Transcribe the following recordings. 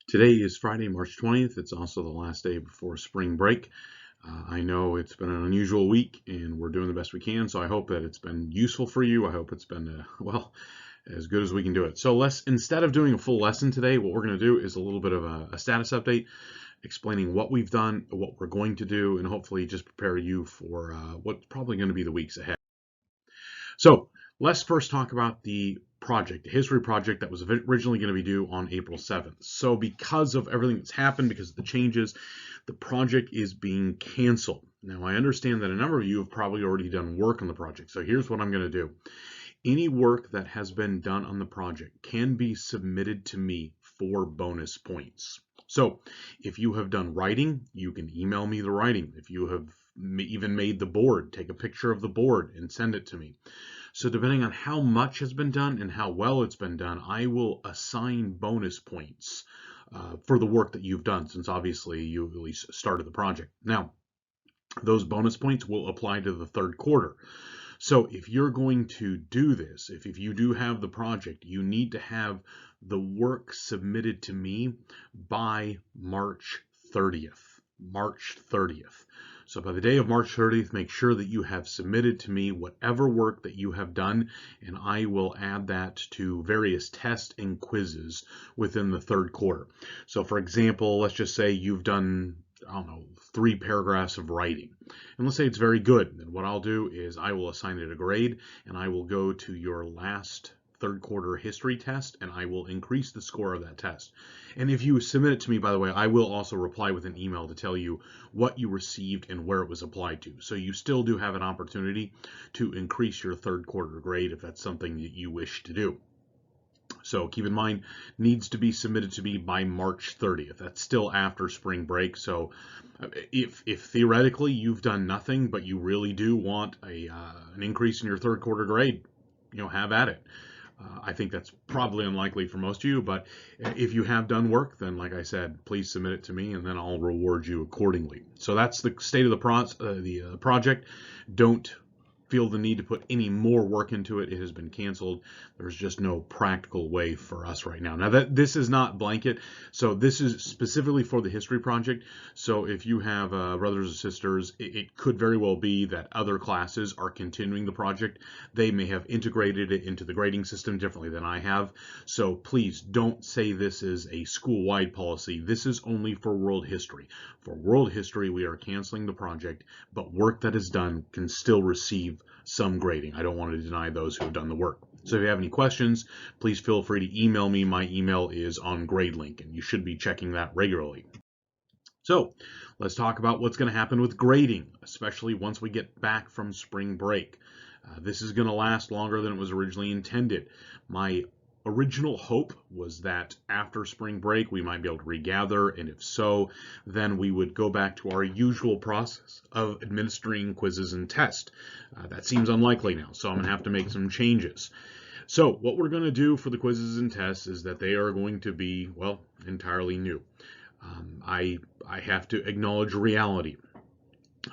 Today is Friday, March 20th. It's also the last day before spring break. I know it's been an unusual week and we're doing the best we can, so I hope that it's been useful for you. I hope it's been, well, as good as we can do it. So instead of doing a full lesson today, what we're going to do is a little bit of a status update, explaining what we've done, what we're going to do, and hopefully just prepare you for what's probably going to be the weeks ahead. So let's first talk about the project, the history project that was originally going to be due on April 7th. So because of everything that's happened, because of the changes, the project is being canceled. Now, I understand that a number of you have probably already done work on the project. So here's what I'm going to do. Any work that has been done on the project can be submitted to me for bonus points. So if you have done writing, you can email me the writing. If you have even made the board, take a picture of the board and send it to me. So depending on how much has been done and how well it's been done, I will assign bonus points for the work that you've done, since obviously you at least started the project. Now, those bonus points will apply to the third quarter. So if you're going to do this, if you do have the project, you need to have the work submitted to me by March 30th. March 30th. So by the day of March 30th, make sure that you have submitted to me whatever work that you have done, and I will add that to various tests and quizzes within the third quarter. So for example, let's just say you've done, I don't know, 3 paragraphs of writing. And let's say it's very good. Then what I'll do is I will assign it a grade, and I will go to your last third quarter history test, and I will increase the score of that test. And if you submit it to me, by the way, I will also reply with an email to tell you what you received and where it was applied to. So you still do have an opportunity to increase your third quarter grade if that's something that you wish to do. So keep in mind, needs to be submitted to me by March 30th. That's still after spring break. So if theoretically you've done nothing, but you really do want an increase in your third quarter grade, have at it. I think that's probably unlikely for most of you, but if you have done work, then like I said, please submit it to me, and then I'll reward you accordingly. So that's the state of the project. Don't feel the need to put any more work into it. It has been canceled. There's just no practical way for us right now. Now that this is not blanket, so this is specifically for the history project. So if you have brothers or sisters, it could very well be that other classes are continuing the project. They may have integrated it into the grading system differently than I have. So please don't say this is a school-wide policy. This is only for world history. For world history, we are canceling the project, but work that is done can still receive some grading. I don't want to deny those who have done the work. So if you have any questions, please feel free to email me. My email is on GradeLink, and you should be checking that regularly. So let's talk about what's going to happen with grading, especially once we get back from spring break. This is going to last longer than it was originally intended. My original hope was that after spring break we might be able to regather, and if so, then we would go back to our usual process of administering quizzes and tests. That seems unlikely now, so I'm going to have to make some changes. So what we're going to do for the quizzes and tests is that they are going to be, well, entirely new. I have to acknowledge reality.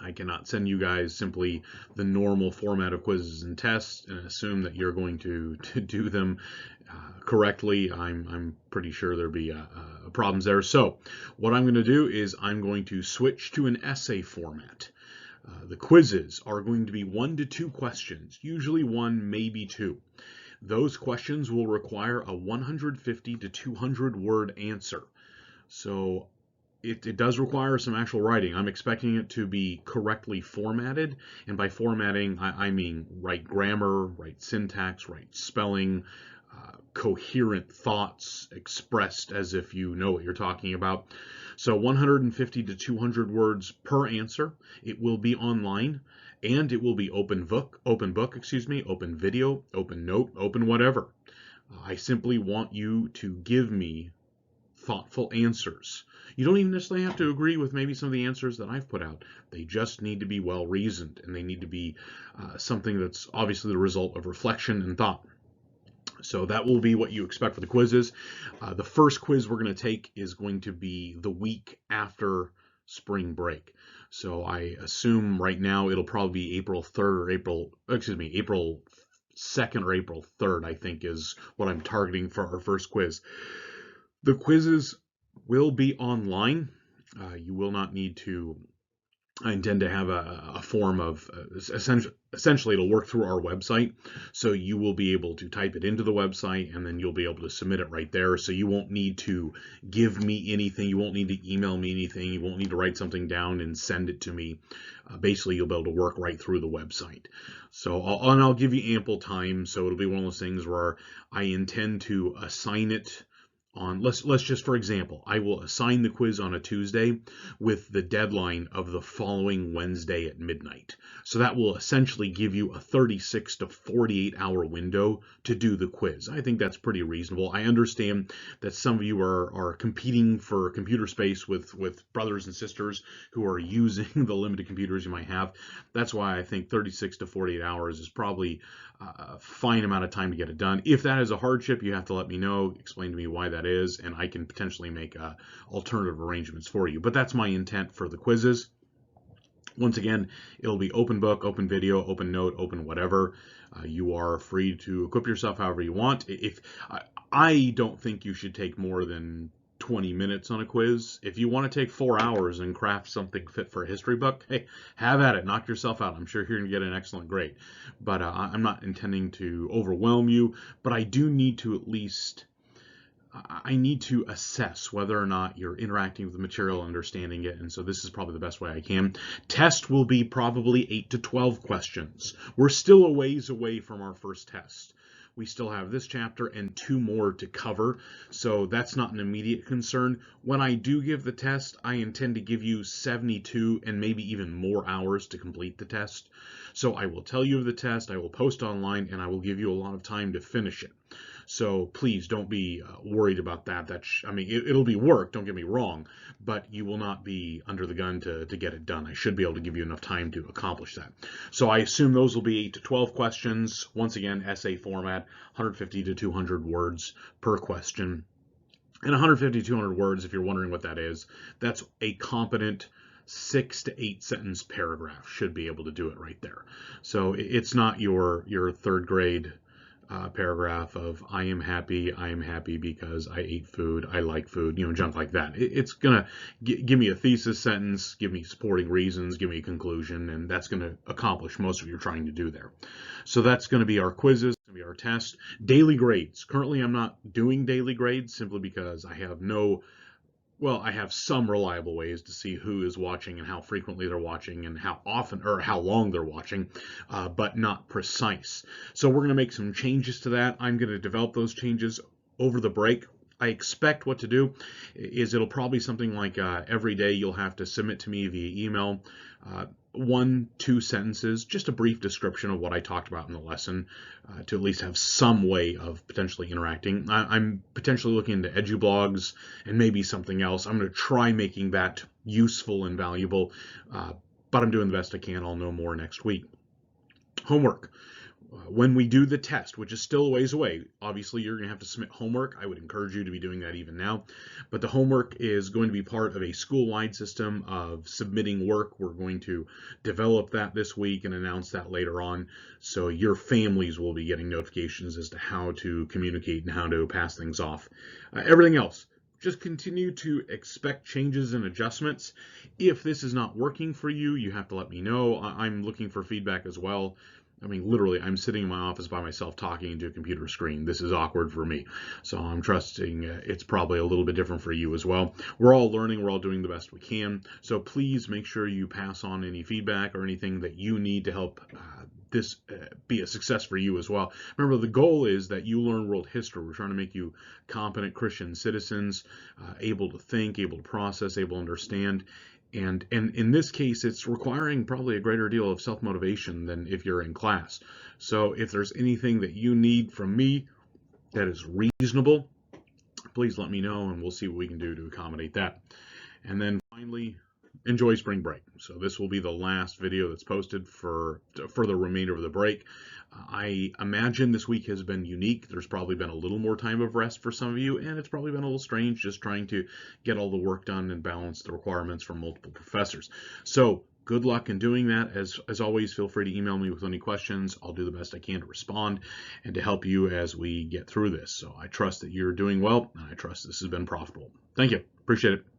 I cannot send you guys simply the normal format of quizzes and tests and assume that you're going to do them correctly. I'm pretty sure there'll be problems there. So what I'm going to do is I'm going to switch to an essay format. The quizzes are going to be 1 to 2 questions, usually 1, maybe 2. Those questions will require a 150 to 200 word answer. So it does require some actual writing. I'm expecting it to be correctly formatted, and by formatting, I mean right grammar, right syntax, right spelling, coherent thoughts expressed as if you know what you're talking about. So 150 to 200 words per answer. It will be online, and it will be open book, open video, open note, open whatever. I simply want you to give me thoughtful answers. You don't even necessarily have to agree with maybe some of the answers that I've put out. They just need to be well reasoned, and they need to be something that's obviously the result of reflection and thought. So that will be what you expect for the quizzes. The first quiz we're going to take is going to be the week after spring break. So I assume right now it'll probably be April 3rd or April 2nd or April 3rd, I think is what I'm targeting for our first quiz. The quizzes will be online. You will not need to. I intend to have a form of essentially it'll work through our website. So you will be able to type it into the website and then you'll be able to submit it right there. So you won't need to give me anything. You won't need to email me anything. You won't need to write something down and send it to me. Basically, you'll be able to work right through the website. So I'll give you ample time. So it'll be one of those things where I intend to assign it on, let's just, for example, I will assign the quiz on a Tuesday with the deadline of the following Wednesday at midnight. So that will essentially give you a 36 to 48 hour window to do the quiz. I think that's pretty reasonable. I understand that some of you are competing for computer space with brothers and sisters who are using the limited computers you might have. That's why I think 36 to 48 hours is probably a fine amount of time to get it done. If that is a hardship, you have to let me know, explain to me why that is, and I can potentially make alternative arrangements for you. But that's my intent for the quizzes. Once again, it'll be open book, open video, open note, open whatever. You are free to equip yourself however you want. I don't think you should take more than 20 minutes on a quiz. If you want to take 4 hours and craft something fit for a history book, hey, have at it. Knock yourself out. I'm sure you're going to get an excellent grade. But I'm not intending to overwhelm you, but I do need to at least I need to assess whether or not you're interacting with the material, understanding it, and so this is probably the best way I can. Test will be probably 8 to 12 questions. We're still a ways away from our first test. We still have this chapter and 2 more to cover, so that's not an immediate concern. When I do give the test, I intend to give you 72 and maybe even more hours to complete the test. So I will tell you of the test, I will post online, and I will give you a lot of time to finish it. So please don't be worried about that. I mean, it'll be work, don't get me wrong, but you will not be under the gun to get it done. I should be able to give you enough time to accomplish that. So I assume those will be 8 to 12 questions. Once again, essay format, 150 to 200 words per question. And 150 to 200 words, if you're wondering what that is, that's a competent 6 to 8 sentence paragraph. Should be able to do it right there. So it's not your third grade paragraph of I am happy because I ate food, I like food, junk like that. It's gonna give me a thesis sentence, give me supporting reasons, give me a conclusion, and that's gonna accomplish most of what you're trying to do there. So that's gonna be our quizzes, gonna be our test. Daily grades. Currently, I'm not doing daily grades simply because I have I have some reliable ways to see who is watching and how frequently they're watching and how often or how long they're watching, but not precise. So we're going to make some changes to that. I'm going to develop those changes over the break. I expect what to do is it'll probably something like every day you'll have to submit to me via email 1-2 sentences, just a brief description of what I talked about in the lesson, to at least have some way of potentially interacting. I'm potentially looking into EduBlogs and maybe something else. I'm going to try making that useful and valuable, but I'm doing the best I can. I'll know more next week. Homework. When we do the test, which is still a ways away, obviously you're going to have to submit homework. I would encourage you to be doing that even now. But the homework is going to be part of a school-wide system of submitting work. We're going to develop that this week and announce that later on. So your families will be getting notifications as to how to communicate and how to pass things off. Everything else, just continue to expect changes and adjustments. If this is not working for you, you have to let me know. I'm looking for feedback as well. I mean, literally, I'm sitting in my office by myself talking into a computer screen. This is awkward for me. So I'm trusting it's probably a little bit different for you as well. We're all learning. We're all doing the best we can. So please make sure you pass on any feedback or anything that you need to help this be a success for you as well. Remember, the goal is that you learn world history. We're trying to make you competent Christian citizens, able to think, able to process, able to understand. And in this case, it's requiring probably a greater deal of self-motivation than if you're in class. So if there's anything that you need from me that is reasonable, please let me know and we'll see what we can do to accommodate that. And then finally, enjoy spring break. So this will be the last video that's posted for the remainder of the break. I imagine this week has been unique. There's probably been a little more time of rest for some of you, and it's probably been a little strange just trying to get all the work done and balance the requirements from multiple professors. So good luck in doing that. As always, feel free to email me with any questions. I'll do the best I can to respond and to help you as we get through this. So I trust that you're doing well, and I trust this has been profitable. Thank you. Appreciate it.